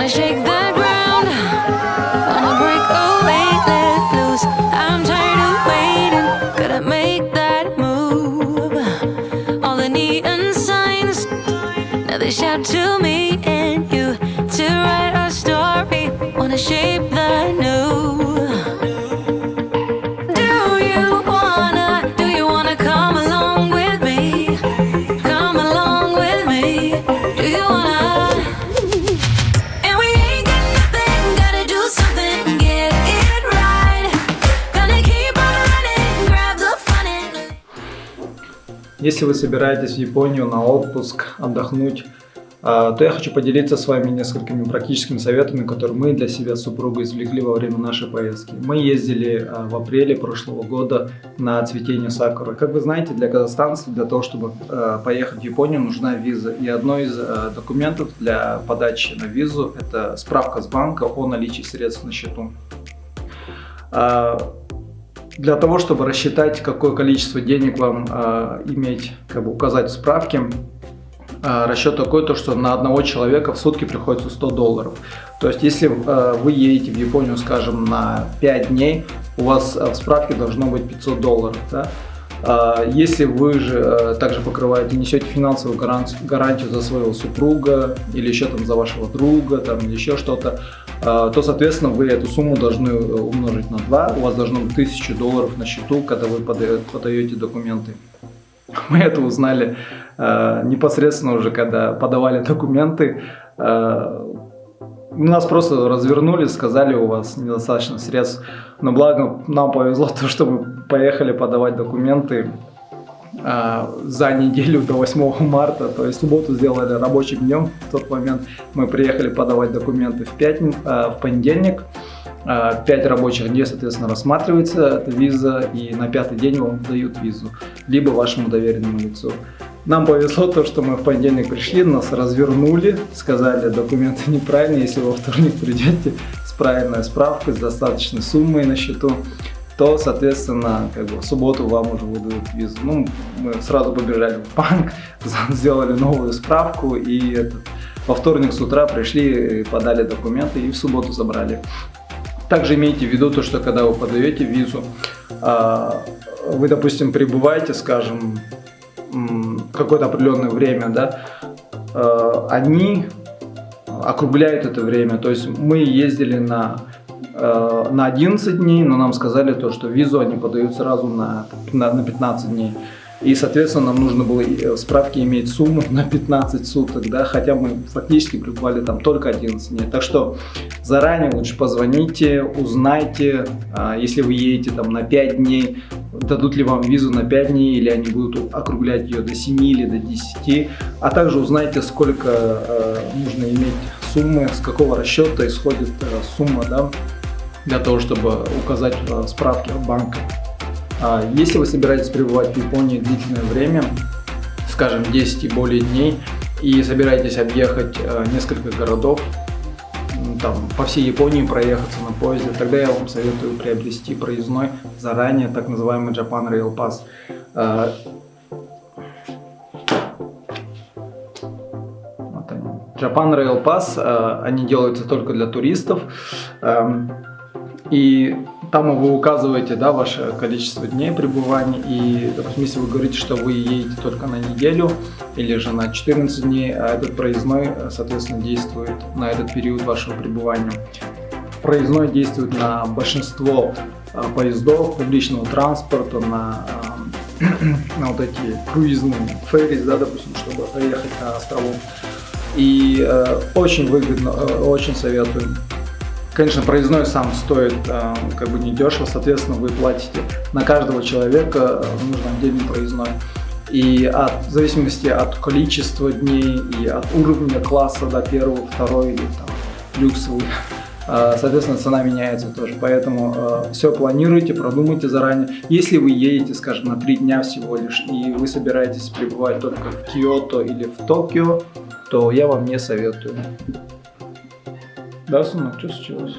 wanna shake the ground, wanna break away, let loose. I'm tired of waiting, gotta make that move. All the neon signs, now they shout to me and you to write our story, wanna shape the new. Do you wanna come along with me? Come along with me. Do you wanna? And we ain't got nothing, gotta do something, get it right. Gonna keep on running, grab the fun and... Если вы собираетесь в Японию на отпуск, отдохнуть, то я хочу поделиться с вами несколькими практическими советами, которые мы для себя с супругой извлекли во время нашей поездки. Мы ездили в апреле прошлого года на цветение сакуры. Как вы знаете, для казахстанцев, для того, чтобы поехать в Японию, нужна виза. И одно из документов для подачи на визу – это справка с банка о наличии средств на счету. Для того, чтобы рассчитать, какое количество денег вам иметь, указать в справке, расчет такой, что на одного человека в сутки приходится $100. То есть, если вы едете в Японию, скажем, на 5 дней, у вас в справке должно быть $500. Да? Если вы же также покрываете, несете финансовую гарантию за своего супруга или еще там за вашего друга там, или еще что-то, то, соответственно, вы эту сумму должны умножить на 2. У вас должно быть $1000 на счету, когда вы подаете документы. Мы это узнали непосредственно уже, когда подавали документы. Нас просто развернули, сказали, у вас недостаточно средств. Но благо нам повезло то, что мы поехали подавать документы за неделю до 8 марта. То есть субботу сделали рабочим днем. В тот момент мы приехали подавать документы в понедельник. 5 рабочих дней, соответственно, рассматривается эта виза, и на 5-й день вам дают визу, либо вашему доверенному лицу. Нам повезло то, что мы в понедельник пришли, нас развернули, сказали, документы неправильные, если вы во вторник придете с правильной справкой, с достаточной суммой на счету, то, соответственно, в субботу вам уже выдадут визу. Ну, мы сразу побежали в банк, сделали новую справку, и во вторник с утра пришли, подали документы и в субботу забрали. Также имейте в виду то, что когда вы подаете визу, вы, допустим, пребываете, скажем, какое-то определенное время, да, они округляют это время. То есть мы ездили на 11 дней, но нам сказали то, что визу они подают сразу на 15 дней. И, соответственно, нам нужно было в справке иметь сумму на 15 суток, да, хотя мы фактически пребывали там только 11 дней. Так что заранее лучше позвоните, узнайте, если вы едете там на 5 дней, дадут ли вам визу на 5 дней, или они будут округлять ее до 7 или до 10. А также узнайте, сколько нужно иметь суммы, с какого расчета исходит сумма, да, для того, чтобы указать в справке от банка. Если вы собираетесь пребывать в Японии длительное время, скажем 10 и более дней, и собираетесь объехать несколько городов, там, по всей Японии проехаться на поезде, тогда я вам советую приобрести проездной заранее, так называемый Japan Rail Pass. Вот они. Japan Rail Pass, они делаются только для туристов. И там вы указываете, да, ваше количество дней пребывания. И, допустим, если вы говорите, что вы едете только на неделю или же на 14 дней, а этот проездной, соответственно, действует на этот период вашего пребывания. Проездной действует на большинство поездов, публичного транспорта, на вот эти круизные феррис, да, допустим, чтобы доехать на островок. И очень выгодно, очень советую. Конечно, проездной сам стоит недешево, соответственно, вы платите на каждого человека, нужно отдельный проездной. И в зависимости от количества дней и от уровня класса, до первого, второй или там люксовый, соответственно, цена меняется тоже. Поэтому все планируйте, продумайте заранее. Если вы едете, скажем, на 3 дня всего лишь, и вы собираетесь пребывать только в Киото или в Токио, то я вам не советую. Да, сынок, что случилось?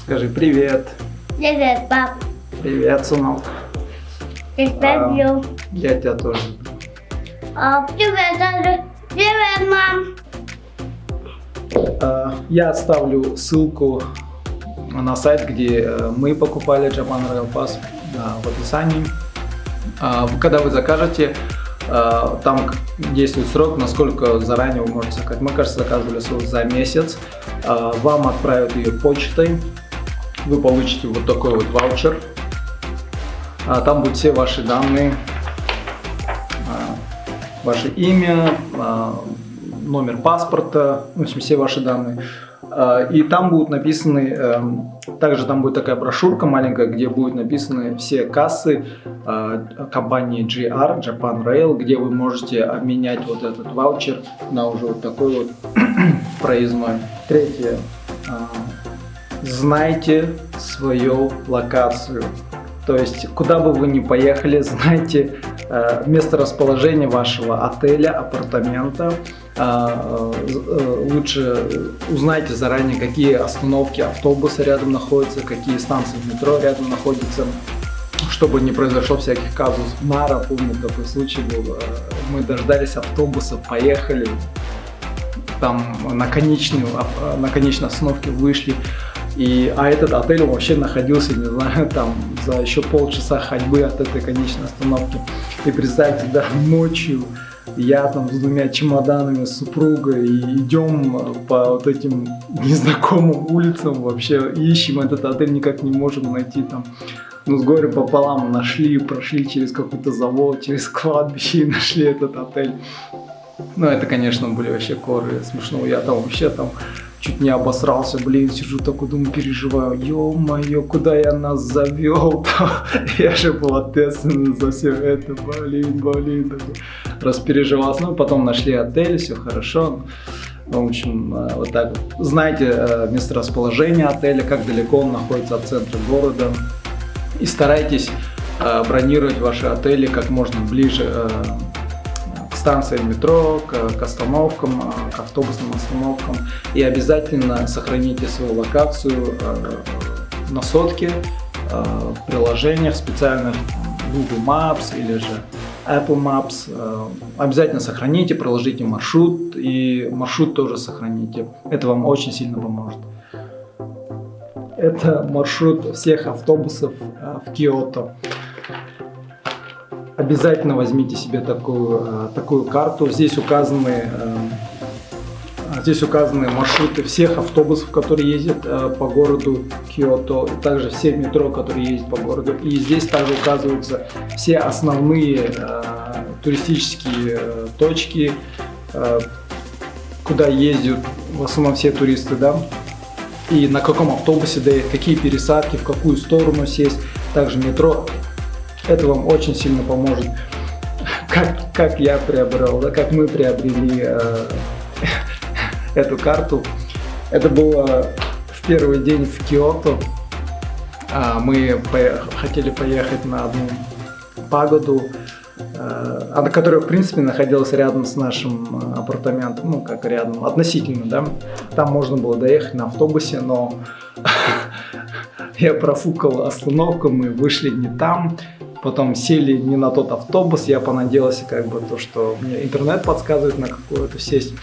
Скажи привет. Привет, пап. Привет, сынок. Я тебя люблю. Я тебя тоже. Привет, Андрей. Привет, мам. Я оставлю ссылку на сайт, где мы покупали Japan Rail Pass, в описании. Когда вы закажете, там действует срок, насколько заранее вы можете заказать. Мы, кажется, заказывали за месяц. Вам отправят ее почтой. Вы получите вот такой вот ваучер. Там будут все ваши данные, ваше имя, номер паспорта, в общем, все ваши данные. И там будут написаны, также там будет такая брошюрка маленькая, где будут написаны все кассы компании GR, Japan Rail, где вы можете обменять вот этот ваучер на уже вот такой вот проездной. Третье. Знайте свою локацию. То есть, куда бы вы ни поехали, знайте место расположения вашего отеля, апартамента. Лучше узнайте заранее, какие остановки автобуса рядом находятся, какие станции метро рядом находятся, чтобы не произошло всяких казусов. Нара, помню, такой случай был. Мы дождались автобуса, поехали, там на конечной остановке вышли. А этот отель вообще находился, не знаю, там за еще полчаса ходьбы от этой конечной остановки. И представьте, да, ночью я там с 2 чемоданами, с супругой, и идем по вот этим незнакомым улицам, вообще ищем этот отель, никак не можем найти там. Ну, с горем пополам прошли через какой-то завод, через кладбище и нашли этот отель. Ну, это, конечно, были вообще коры, смешно. Я там вообще чуть не обосрался, сижу такой, думаю, переживаю, ё-моё, куда я нас завел-то? Я же был ответственный за все это, блин, такой распереживался. Ну, потом нашли отель, все хорошо. В общем, вот так вот. Знайте месторасположение отеля, как далеко он находится от центра города. И старайтесь бронировать ваши отели как можно ближе к станциям метро, к остановкам, к автобусным остановкам. И обязательно сохраните свою локацию на сотке, в приложениях специальных, Google Maps или же Apple Maps. Обязательно сохраните, проложите маршрут, и маршрут тоже сохраните. Это вам очень сильно поможет. Это маршрут всех автобусов в Киото. Обязательно возьмите себе такую карту. Здесь указаны маршруты всех автобусов, которые ездят по городу Киото, также все метро, которые ездят по городу. И здесь также указываются все основные туристические точки, куда ездят в основном все туристы, да, и на каком автобусе доехать, какие пересадки, в какую сторону сесть. Также метро. Это вам очень сильно поможет. Как я приобрел, да, как мы приобрели эту карту. Это было в первый день в Киото. Мы хотели поехать на одну пагоду, которая, в принципе, находилась рядом с нашим апартаментом. Ну, как рядом, относительно, да. Там можно было доехать на автобусе, но я профукал остановку, мы вышли не там. Потом сели не на тот автобус, я понадеялся что мне интернет подсказывает, на какую-то сесть.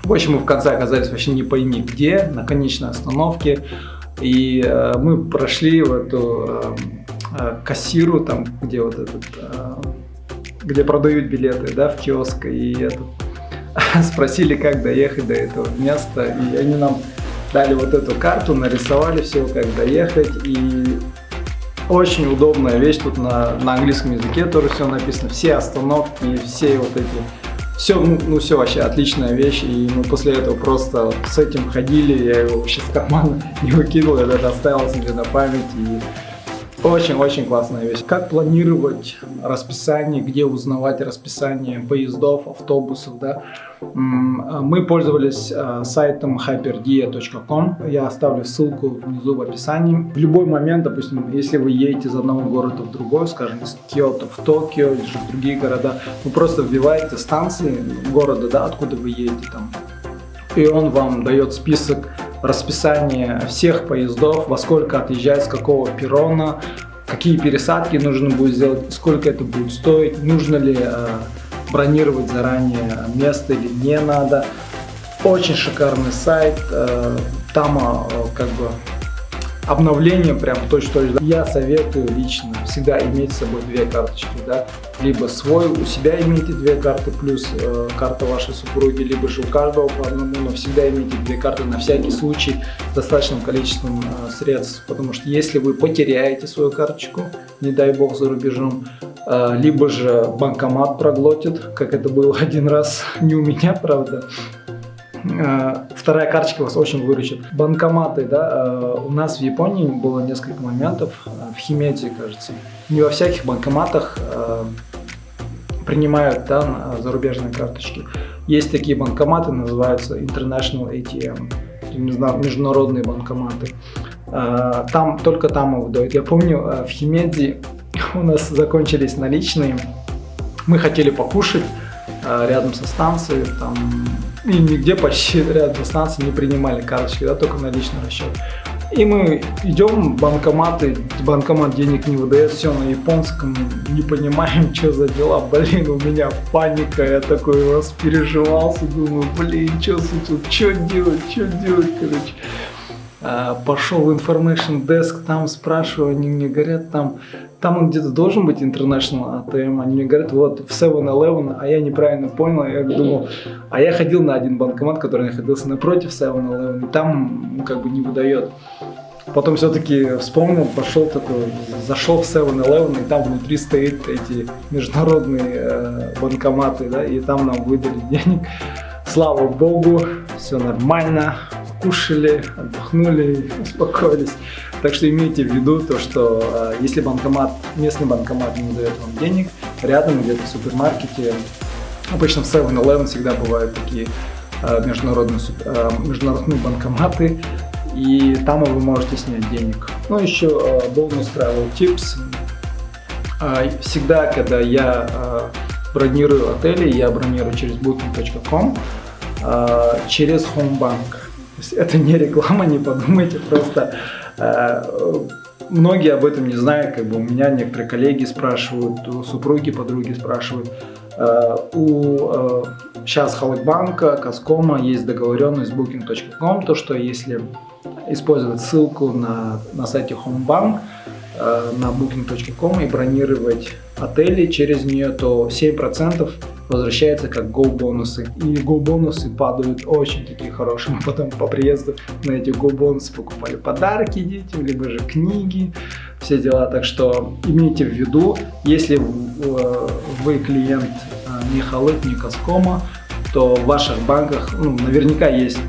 В общем, мы в конце оказались вообще не пойми где, на конечной остановке. И мы прошли в эту кассиру, там, где где продают билеты, да, в киоск, и спросили, как доехать до этого места. И они нам дали вот эту карту, нарисовали все, как доехать. И очень удобная вещь, тут на английском языке тоже все написано, все остановки, все вот эти, все вообще отличная вещь, и мы после этого просто с этим ходили, я его вообще с кармана не выкидывал, я даже оставил себе на память, и очень-очень классная вещь. Как планировать расписание, где узнавать расписание поездов, автобусов, да? Мы пользовались сайтом hyperdia.com. Я оставлю ссылку внизу в описании. В любой момент, допустим, если вы едете из одного города в другой, скажем, из Киото в Токио или же в другие города, вы просто вбиваете станции города, да, откуда вы едете там, и он вам дает список расписания всех поездов, во сколько отъезжать, с какого перрона, какие пересадки нужно будет сделать, сколько это будет стоить, нужно ли бронировать заранее место или не надо. Очень шикарный сайт, там как бы обновление прям точь-в-точь. Я советую лично всегда иметь с собой 2 карточки, да, либо свой, у себя имейте 2 карты плюс карта вашей супруги, либо же у каждого по одному, но всегда имейте 2 карты на всякий случай с достаточным количеством средств, потому что если вы потеряете свою карточку, не дай бог за рубежом, либо же банкомат проглотит, как это было один раз, не у меня, правда. Вторая карточка вас очень выручит. Банкоматы, да, у нас в Японии было несколько моментов, в Химедзе, кажется. Не во всяких банкоматах принимают, да, зарубежные карточки. Есть такие банкоматы, называются International ATM, международные банкоматы. Там, только там выдают. Я помню, в Химедзе у нас закончились наличные. Мы хотели покушать рядом со станцией, там, и нигде почти рядом со станцией не принимали карточки, да, только наличный расчет. И мы идем в банкоматы, банкомат денег не выдает, все на японском, не понимаем, что за дела. Блин, у меня паника, я такой раз переживался, думаю, блин, что делать, короче. Пошел в Information Desk, там спрашиваю, они мне говорят, там где-то должен быть International ATM, они мне говорят, вот в 7-Eleven, а я неправильно понял, я думал, а я ходил на один банкомат, который находился напротив 7-Eleven, и там как бы не выдает. Потом все-таки вспомнил, пошел такой, зашел в 7-Eleven, и там внутри стоят эти международные банкоматы, да, и там нам выдали денег. Слава богу, все нормально, кушали, отдохнули, успокоились. Так что имейте в виду то, что если местный банкомат не дает вам денег, рядом где-то в супермаркете, обычно в 7-Eleven всегда бывают такие международные банкоматы, и там вы можете снять денег. Ну, еще бонус Travel Tips. Всегда, когда я бронирую отели, я бронирую через booking.com, через Homebank. Это не реклама, не подумайте, просто многие об этом не знают, как бы у меня некоторые коллеги спрашивают, у супруги, подруги спрашивают. Сейчас Халыкбанка, Казкома есть договоренность с booking.com, то что если использовать ссылку на сайте Homebank, на booking.com и бронировать отели через нее, то 7% возвращается как Go-бонусы. И Go-бонусы падают очень такие хорошие. Мы потом по приезду на эти Go-бонусы покупали подарки детям, либо же книги, все дела. Так что имейте в виду, если вы клиент не Халык, не Казкома, то в ваших банках наверняка есть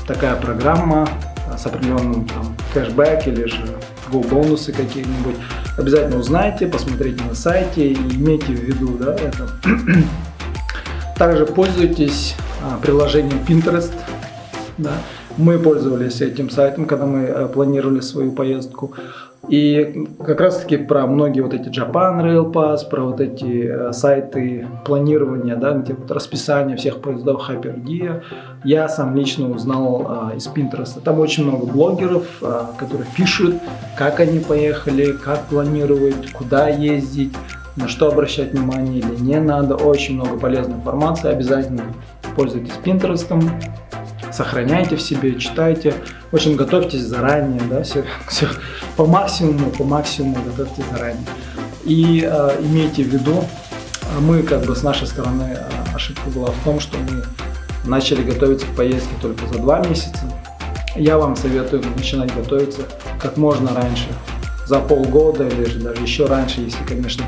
такая программа с определенным там кэшбэк или же Go-бонусы какие-нибудь. Обязательно узнайте, посмотрите на сайте и имейте в виду, да, это. Также пользуйтесь приложением Pinterest. Да. Мы пользовались этим сайтом, когда мы планировали свою поездку. И как раз таки про многие вот эти Japan Rail Pass, про вот эти сайты планирования, да, где вот расписание всех поездов Hyperdia, я сам лично узнал из Pinterest. Там очень много блогеров, которые пишут, как они поехали, как планировать, куда ездить, на что обращать внимание или не надо. Очень много полезной информации. Обязательно пользуйтесь Pinterest, сохраняйте в себе, читайте. В общем, готовьтесь заранее, да, все по максимуму готовьте заранее. И имейте в виду, мы как бы с нашей стороны ошибка была в том, что мы начали готовиться к поездке только за 2 месяца. Я вам советую начинать готовиться как можно раньше, за полгода или же даже еще раньше, если, конечно,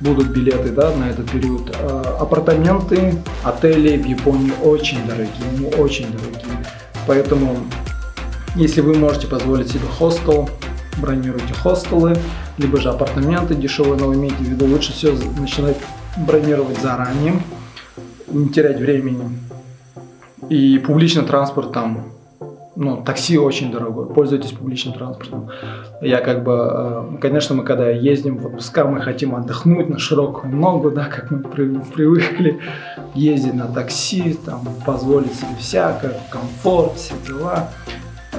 будут билеты, да, на этот период. Апартаменты, отели в Японии очень дорогие. Поэтому, если вы можете позволить себе хостел, бронируйте хостелы, либо же апартаменты дешевые, но имейте в виду, лучше все начинать бронировать заранее, не терять времени. И публичный транспорт там, такси очень дорогое, пользуйтесь публичным транспортом. Я как бы, конечно, мы когда ездим в отпуска, мы хотим отдохнуть на широкую ногу, да, как мы привыкли ездить на такси, там, позволить себе всякое, комфорт, все дела.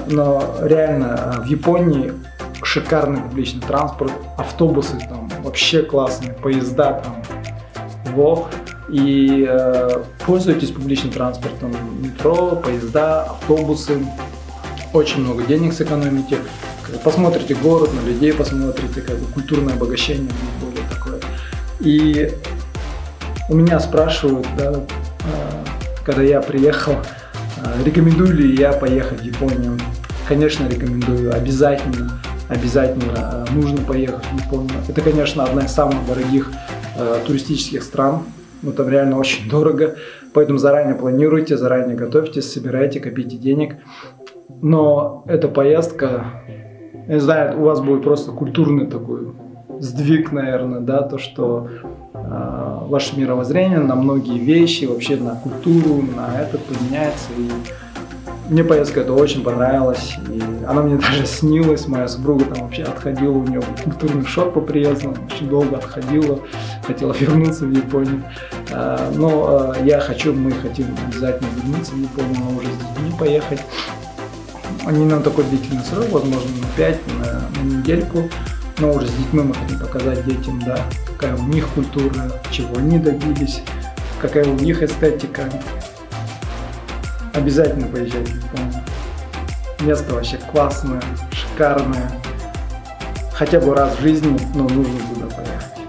Но реально в Японии шикарный публичный транспорт, автобусы там вообще классные, поезда там, И пользуйтесь публичным транспортом, метро, поезда, автобусы. Очень много денег сэкономите. Посмотрите город, на людей посмотрите, как бы культурное обогащение будет такое. И у меня спрашивают, да, когда я приехал, рекомендую ли я поехать в Японию. Конечно, рекомендую, обязательно нужно поехать в Японию. Это, конечно, одна из самых дорогих туристических стран. Ну, там реально очень дорого, поэтому заранее планируйте, заранее готовьтесь, собирайте, копите денег. Но эта поездка, я не знаю, у вас будет просто культурный такой сдвиг, наверное, да, то, что ваше мировоззрение на многие вещи, вообще на культуру, на это поменяется. И мне поездка эта очень понравилась, и она мне даже снилась. Моя супруга там вообще отходила, у нее был культурный шок по приезду, очень долго отходила, хотела вернуться в Японию. Но мы хотим обязательно вернуться в Японию, но уже с детьми поехать. Не на такой длительный срок, возможно, на 5, на недельку, но уже с детьми мы хотим показать детям, да, какая у них культура, чего они добились, какая у них эстетика. Обязательно поезжайте в Японию. Место вообще классное, шикарное. Хотя бы раз в жизни, но нужно туда поехать.